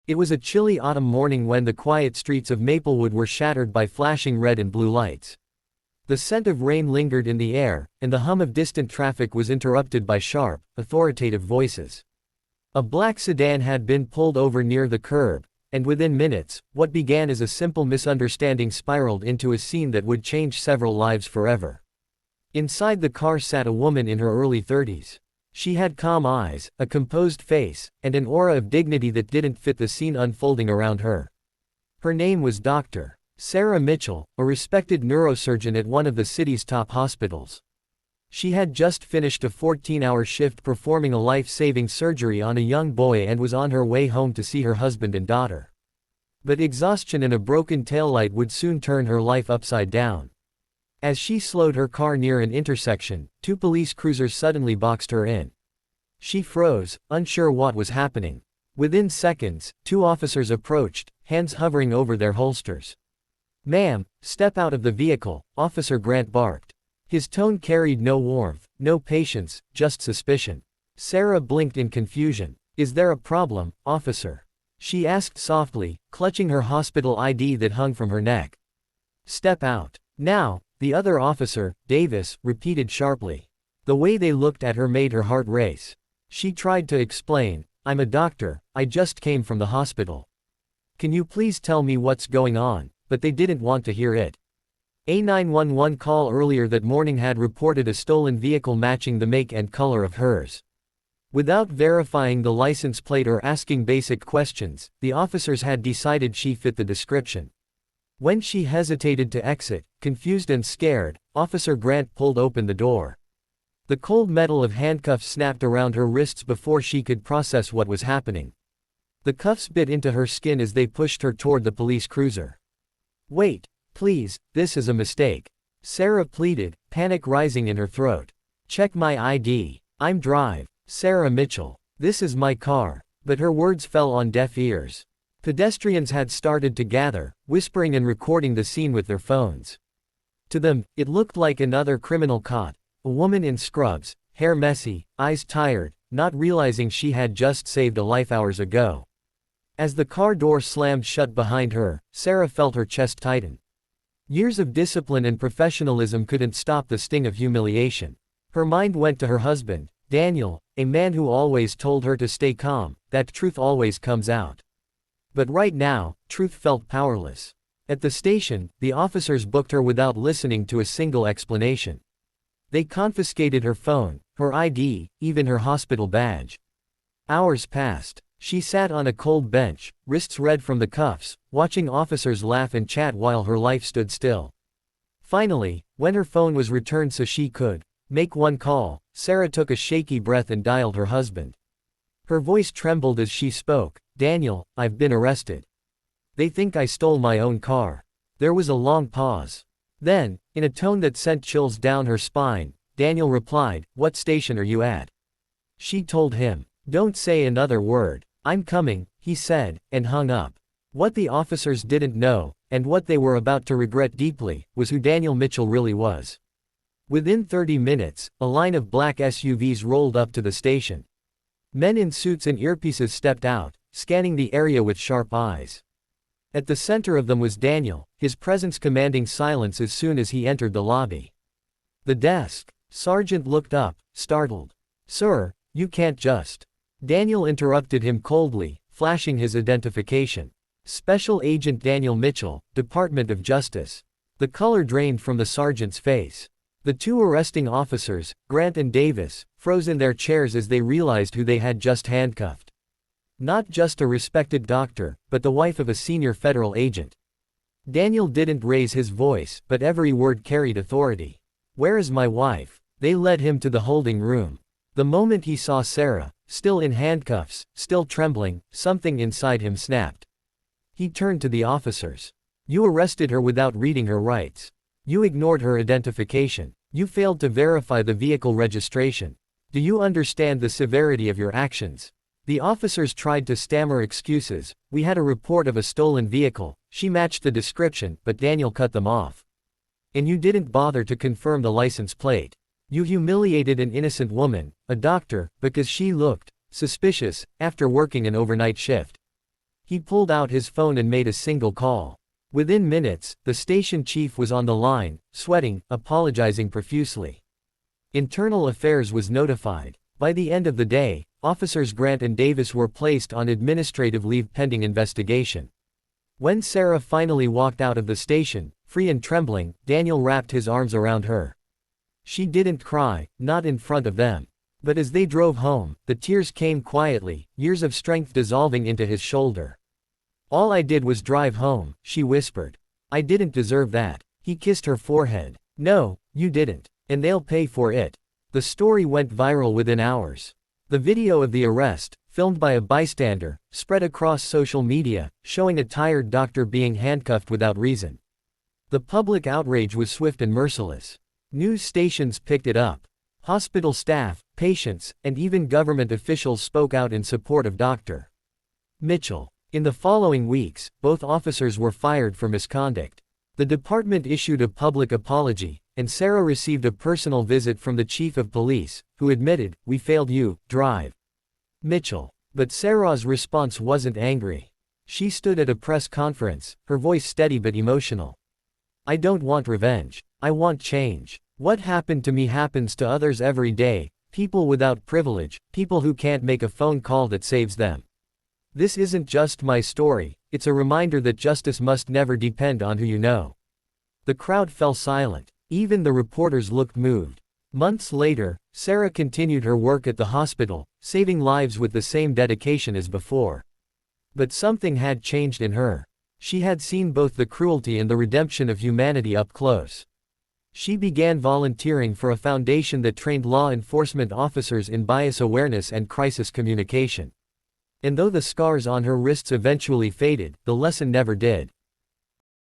It was a chilly autumn morning when the quiet streets of Maplewood were shattered by flashing red and blue lights. The scent of rain lingered in the air, and the hum of distant traffic was interrupted by sharp, authoritative voices. A black sedan had been pulled over near the curb, and within minutes, what began as a simple misunderstanding spiraled into a scene that would change several lives forever. Inside the car sat a woman in her early 30s. She had calm eyes, a composed face, and an aura of dignity that didn't fit the scene unfolding around her. Her name was Dr. Sarah Mitchell, a respected neurosurgeon at one of the city's top hospitals. She had just finished a 14-hour shift performing a life-saving surgery on a young boy and was on her way home to see her husband and daughter. But exhaustion and a broken taillight would soon turn her life upside down. As she slowed her car near an intersection, two police cruisers suddenly boxed her in. She froze, unsure what was happening. Within seconds, two officers approached, hands hovering over their holsters. "Ma'am, step out of the vehicle," Officer Grant barked. His tone carried no warmth, no patience, just suspicion. Sarah blinked in confusion. "Is there a problem, officer?" she asked softly, clutching her hospital ID that hung from her neck. "Step out. Now," the other officer, Davis, repeated sharply. The way they looked at her made her heart race. She tried to explain, "I'm a doctor, I just came from the hospital. Can you please tell me what's going on?" But they didn't want to hear it. A 911 call earlier that morning had reported a stolen vehicle matching the make and color of hers. Without verifying the license plate or asking basic questions, the officers had decided she fit the description. When she hesitated to exit, confused and scared, Officer Grant pulled open the door. The cold metal of handcuffs snapped around her wrists before she could process what was happening. The cuffs bit into her skin as they pushed her toward the police cruiser. "Wait, please, this is a mistake," Sarah pleaded, panic rising in her throat. "Check my ID. I'm Drive Sarah Mitchell. This is my car." But her words fell on deaf ears. Pedestrians had started to gather, whispering and recording the scene with their phones. To them, it looked like another criminal caught. A woman in scrubs, hair messy, eyes tired, not realizing she had just saved a life hours ago. As the car door slammed shut behind her, Sarah felt her chest tighten. Years of discipline and professionalism couldn't stop the sting of humiliation. Her mind went to her husband, Daniel, a man who always told her to stay calm, that truth always comes out. But right now, truth felt powerless. At the station, the officers booked her without listening to a single explanation. They confiscated her phone, her ID, even her hospital badge. Hours passed. She sat on a cold bench, wrists red from the cuffs, watching officers laugh and chat while her life stood still. Finally, when her phone was returned so she could make one call, Sarah took a shaky breath and dialed her husband. Her voice trembled as she spoke. "Daniel, I've been arrested. They think I stole my own car." There was a long pause. Then, in a tone that sent chills down her spine, Daniel replied, "What station are you at?" She told him. "Don't say another word. I'm coming," he said, and hung up. What the officers didn't know, and what they were about to regret deeply, was who Daniel Mitchell really was. Within 30 minutes, a line of black SUVs rolled up to the station. Men in suits and earpieces stepped out, scanning the area with sharp eyes. At the center of them was Daniel, his presence commanding silence as soon as he entered the lobby. The desk. Sergeant looked up, startled. "Sir, you can't just." Daniel interrupted him coldly, flashing his identification. "Special Agent Daniel Mitchell, Department of Justice." The color drained from the sergeant's face. The two arresting officers, Grant and Davis, froze in their chairs as they realized who they had just handcuffed. Not just a respected doctor, but the wife of a senior federal agent. Daniel didn't raise his voice, but every word carried authority. "Where is my wife?" They led him to the holding room. The moment he saw Sarah, still in handcuffs, still trembling, something inside him snapped. He turned to the officers. "You arrested her without reading her rights. You ignored her identification. You failed to verify the vehicle registration. Do you understand the severity of your actions?" The officers tried to stammer excuses. "We had a report of a stolen vehicle." She matched the description, but Daniel cut them off. "And you didn't bother to confirm the license plate. You humiliated an innocent woman, a doctor, because she looked suspicious after working an overnight shift." He pulled out his phone and made a single call. Within minutes, the station chief was on the line, sweating, apologizing profusely. Internal Affairs was notified. By the end of the day, Officers Grant and Davis were placed on administrative leave pending investigation. When Sarah finally walked out of the station, free and trembling, Daniel wrapped his arms around her. She didn't cry, not in front of them. But as they drove home, the tears came quietly, years of strength dissolving into his shoulder. "All I did was drive home," she whispered. "I didn't deserve that." He kissed her forehead. "No, you didn't. And they'll pay for it." The story went viral within hours. The video of the arrest, filmed by a bystander, spread across social media, showing a tired doctor being handcuffed without reason. The public outrage was swift and merciless. News stations picked it up. Hospital staff, patients, and even government officials spoke out in support of Dr. Mitchell. In the following weeks, both officers were fired for misconduct. The department issued a public apology, and Sarah received a personal visit from the chief of police, who admitted, "We failed you, Drive Mitchell." But Sarah's response wasn't angry. She stood at a press conference, her voice steady but emotional. "I don't want revenge. I want change. What happened to me happens to others every day, people without privilege, people who can't make a phone call that saves them. This isn't just my story, it's a reminder that justice must never depend on who you know." The crowd fell silent. Even the reporters looked moved. Months later, Sarah continued her work at the hospital, saving lives with the same dedication as before. But something had changed in her. She had seen both the cruelty and the redemption of humanity up close. She began volunteering for a foundation that trained law enforcement officers in bias awareness and crisis communication. And though the scars on her wrists eventually faded, the lesson never did.